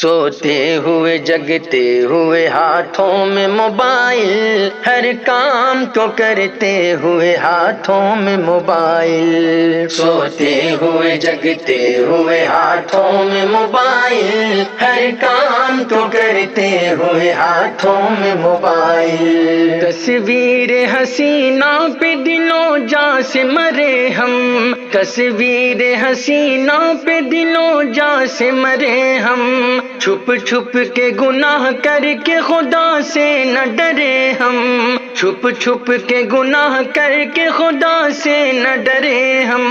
سوتے ہوئے جگتے ہوئے ہاتھوں میں موبائل، ہر کام کو کرتے ہوئے ہاتھوں میں موبائل، سوتے ہوئے جگتے ہوئے ہاتھوں میں موبائل، ہر کام کو کرتے ہوئے ہاتھوں میں موبائل، تصویر حسینہ پہ دلوں جاں سے مرے ہم، تصویر حسینہ پہ دلوں جاں سے مرے ہم، چھپ چھپ کے گناہ کر کے خدا سے نہ ڈرے ہم، چھپ چھپ کے گناہ کر کے خدا سے نہ ڈرے ہم،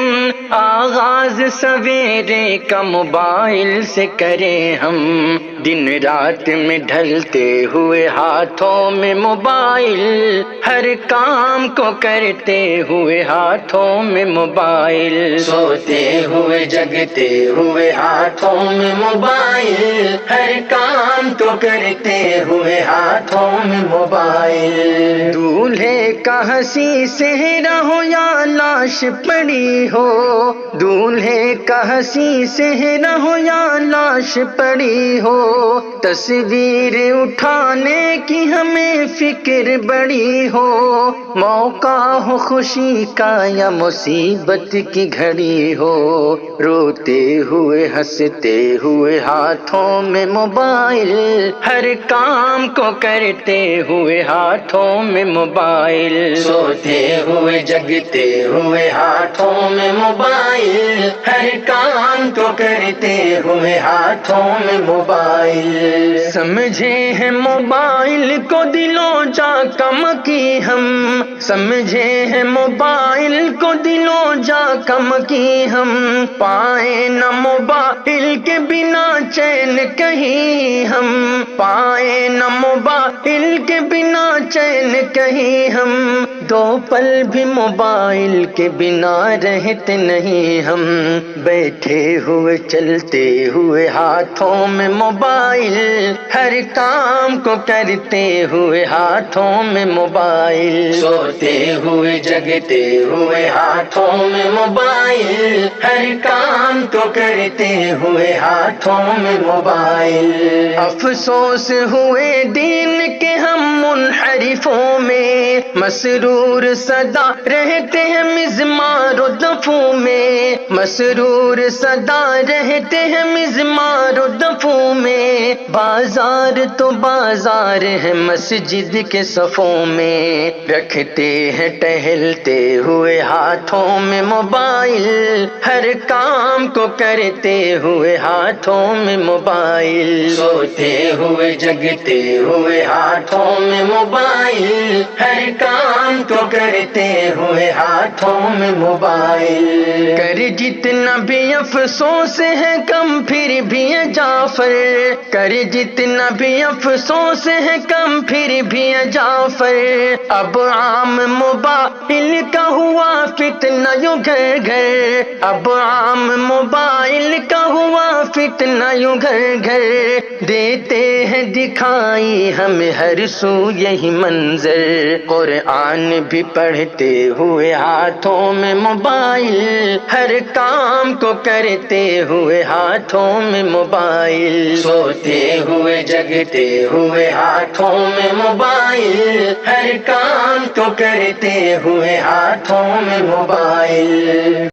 آغاز سویرے کا موبائل سے کریں ہم، دن رات میں ڈھلتے ہوئے ہاتھوں میں موبائل، ہر کام کو کرتے ہوئے ہاتھوں میں موبائل، سوتے ہوئے جگتے ہوئے ہاتھوں میں موبائل، ہر کام تو کرتے ہوئے ہاتھوں میں موبائل، دولہے کا ہنسی چہرہ ہو یا لاش پڑی ہو، دولہے کا ہنسی چہرہ ہو یا لاش پڑی ہو، تصویر اٹھانے کی ہمیں فکر بڑی ہو، موقع ہو خوشی کا یا مصیبت کی گھڑی ہو، روتے ہوئے ہنستے ہوئے ہاتھوں میں موبائل، ہر کام کو کرتے ہوئے ہاتھوں میں موبائل، سوتے ہوئے جگتے ہوئے ہاتھوں میں موبائل، ہر کام کو کرتے ہوئے ہاتھوں میں موبائل، سمجھے ہیں موبائل کو دلوں جا کم کی ہم، سمجھے ہیں موبائل کو دلوں جا کم کی ہم، پائیں نہ موبائل کے بنا چین کہیں ہم، پائیں نہ موبائل کے بنا چین کہیں ہم، دو پل بھی موبائل کے بنا رہتے نہیں ہم، بیٹھے ہوئے چلتے ہوئے ہاتھوں میں موبائل، ہر کام کو کرتے ہوئے ہاتھوں میں موبائل، سوتے ہوئے جگتے ہوئے ہاتھوں میں موبائل، ہر کام کو کرتے ہوئے ہاتھوں میں موبائل، افسوس ہوئے دین کے ہم منحرفوں میں، مسرور سدا رہتے ہیں مزمار و دفوں میں، مسرور سدا رہتے ہیں مزمار و دفوں میں، بازار تو بازار ہے مسجد کے صفوں میں، رکھتے ہیں ٹہلتے ہوئے ہاتھوں میں موبائل، ہر کام کو کرتے ہوئے ہاتھوں میں موبائل، سوتے ہوئے جگتے ہوئے ہاتھوں میں موبائل، ہر کام کو کرتے ہوئے ہاتھوں میں موبائل، کر جتنا بھی افسوس ہے کم پھر بھی ہے جعفر، کر جتنا بھی افسوس ہے کم پھر بھی ہے جعفر، اب عام موبائل کا ہوا فتنہ یوں گھر گھر، اب عام موبائل کا ہوا فتنہ یوں گھر گھر، دیتے ہیں دکھائی ہمیں ہر سو یہی منظر، قرآن بھی پڑھتے ہوئے ہاتھوں میں موبائل، ہر کام کو کرتے ہوئے ہاتھوں میں موبائل، سوتے ہوئے جگتے ہوئے ہاتھوں میں موبائل، ہر کام کو کرتے ہوئے ہاتھوں میں موبائل۔